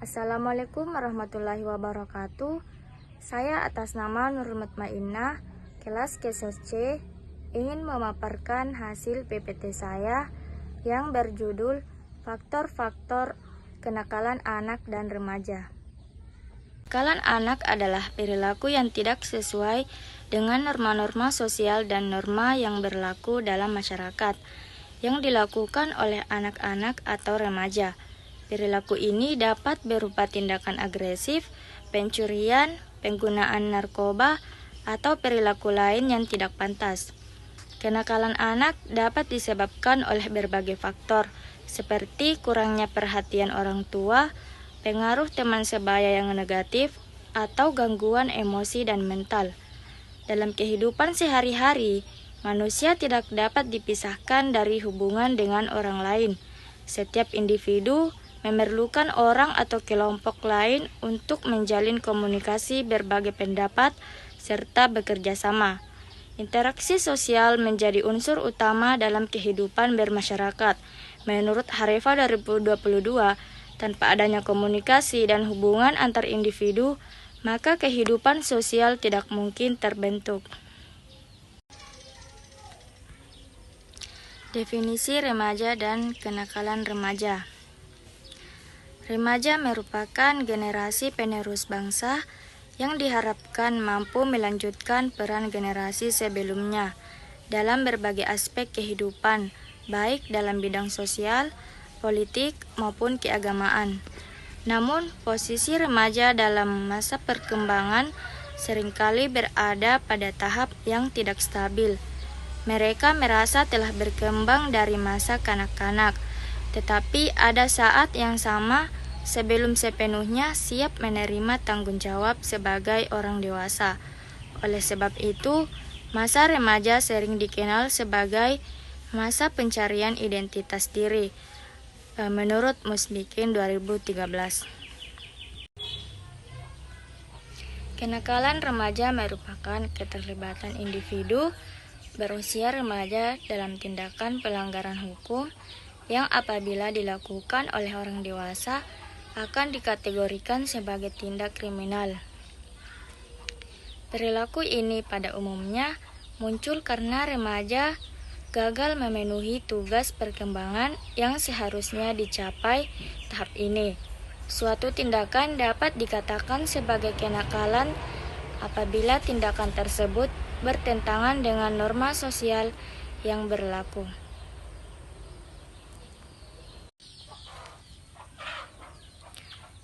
Assalamualaikum warahmatullahi wabarakatuh. Saya atas nama Nurul Mutmainnah, kelas KSS C, ingin memaparkan hasil PPT saya yang berjudul Faktor-faktor kenakalan anak dan remaja. Kenakalan anak adalah perilaku yang tidak sesuai dengan norma-norma sosial dan norma yang berlaku dalam masyarakat yang dilakukan oleh anak-anak atau remaja. Perilaku ini dapat berupa tindakan agresif, pencurian, penggunaan narkoba, atau perilaku lain yang tidak pantas. Kenakalan anak dapat disebabkan oleh berbagai faktor, seperti kurangnya perhatian orang tua, pengaruh teman sebaya yang negatif, atau gangguan emosi dan mental. Dalam kehidupan sehari-hari, manusia tidak dapat dipisahkan dari hubungan dengan orang lain. Setiap individu memerlukan orang atau kelompok lain untuk menjalin komunikasi berbagai pendapat serta bekerja sama. Interaksi sosial menjadi unsur utama dalam kehidupan bermasyarakat. Menurut Hareva 2022, tanpa adanya komunikasi dan hubungan antar individu, maka kehidupan sosial tidak mungkin terbentuk. Definisi remaja dan kenakalan remaja. Remaja merupakan generasi penerus bangsa yang diharapkan mampu melanjutkan peran generasi sebelumnya dalam berbagai aspek kehidupan, baik dalam bidang sosial, politik, maupun keagamaan. Namun, posisi remaja dalam masa perkembangan seringkali berada pada tahap yang tidak stabil. Mereka merasa telah berkembang dari masa kanak-kanak, tetapi ada saat yang sama sebelum sepenuhnya siap menerima tanggung jawab sebagai orang dewasa. Oleh sebab itu, masa remaja sering dikenal sebagai masa pencarian identitas diri, menurut Musbikin 2013. Kenakalan remaja merupakan keterlibatan individu berusia remaja dalam tindakan pelanggaran hukum yang apabila dilakukan oleh orang dewasa akan dikategorikan sebagai tindak kriminal. Perilaku ini pada umumnya muncul karena remaja gagal memenuhi tugas perkembangan yang seharusnya dicapai tahap ini. Suatu tindakan dapat dikatakan sebagai kenakalan apabila tindakan tersebut bertentangan dengan norma sosial yang berlaku.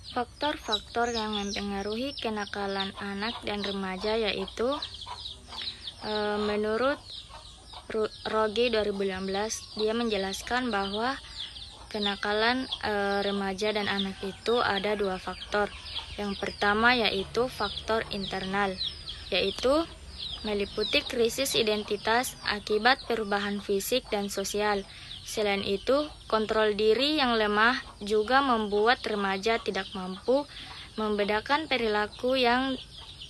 Faktor-faktor yang mempengaruhi kenakalan anak dan remaja yaitu menurut Rogi 2016, dia menjelaskan bahwa kenakalan remaja dan anak itu ada dua faktor. Yang pertama yaitu faktor internal, yaitu meliputi krisis identitas akibat perubahan fisik dan sosial. Selain itu, kontrol diri yang lemah juga membuat remaja tidak mampu membedakan perilaku yang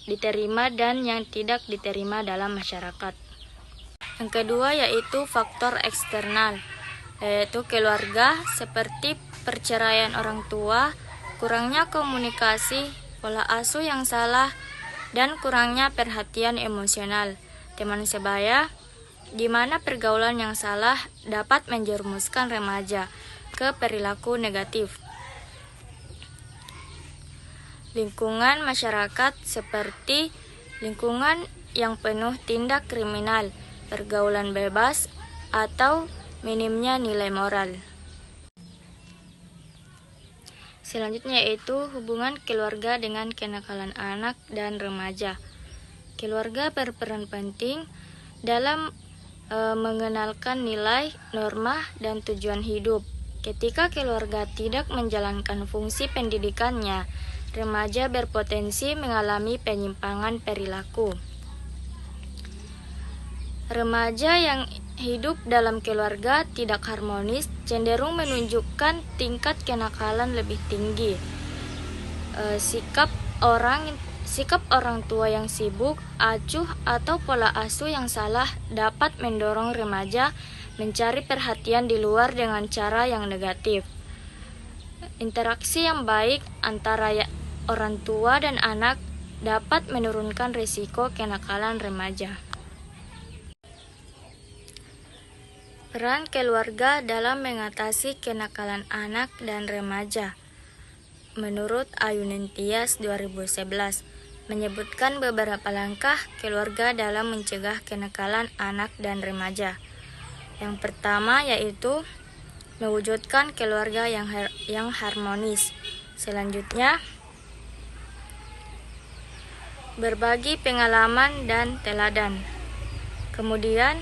diterima dan yang tidak diterima dalam masyarakat. Yang kedua yaitu faktor eksternal, yaitu keluarga seperti perceraian orang tua, kurangnya komunikasi, pola asuh yang salah, dan kurangnya perhatian emosional teman sebaya, di mana pergaulan yang salah dapat menjerumuskan remaja ke perilaku negatif. Lingkungan masyarakat seperti lingkungan yang penuh tindak kriminal, pergaulan bebas, atau minimnya nilai moral. Selanjutnya yaitu hubungan keluarga dengan kenakalan anak dan remaja. Keluarga berperan penting dalam mengenalkan nilai, norma, dan tujuan hidup. Ketika keluarga tidak menjalankan fungsi pendidikannya, remaja berpotensi mengalami penyimpangan perilaku. Remaja yang hidup dalam keluarga tidak harmonis cenderung menunjukkan tingkat kenakalan lebih tinggi. Sikap orang tua yang sibuk, acuh, atau pola asuh yang salah dapat mendorong remaja mencari perhatian di luar dengan cara yang negatif. Interaksi yang baik antara orang tua dan anak dapat menurunkan risiko kenakalan remaja. Peran keluarga dalam mengatasi kenakalan anak dan remaja. Menurut Ayunin Tias 2011, menyebutkan beberapa langkah keluarga dalam mencegah kenakalan anak dan remaja. Yang pertama yaitu mewujudkan keluarga yang harmonis. Selanjutnya, berbagi pengalaman dan teladan. Kemudian,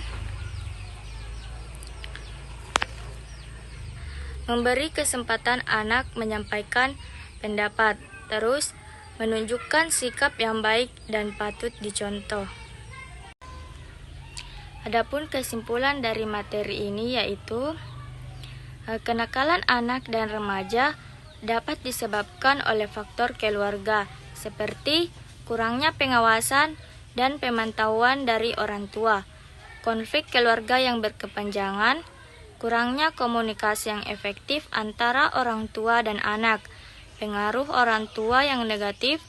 memberi kesempatan anak menyampaikan pendapat. Terus, menunjukkan sikap yang baik dan patut dicontoh. Adapun kesimpulan dari materi ini yaitu kenakalan anak dan remaja dapat disebabkan oleh faktor keluarga, seperti kurangnya pengawasan dan pemantauan dari orang tua, konflik keluarga yang berkepanjangan, kurangnya komunikasi yang efektif antara orang tua dan anak, pengaruh orang tua yang negatif,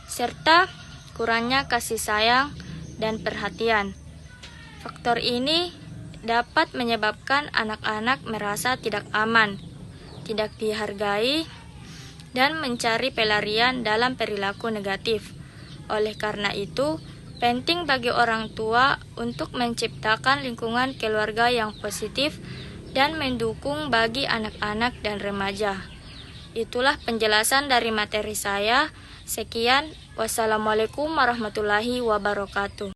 serta kurangnya kasih sayang dan perhatian. Faktor ini dapat menyebabkan anak-anak merasa tidak aman, tidak dihargai, dan mencari pelarian dalam perilaku negatif. Oleh karena itu, penting bagi orang tua untuk menciptakan lingkungan keluarga yang positif dan mendukung bagi anak-anak dan remaja. Itulah penjelasan dari materi saya. Sekian, wassalamualaikum warahmatullahi wabarakatuh.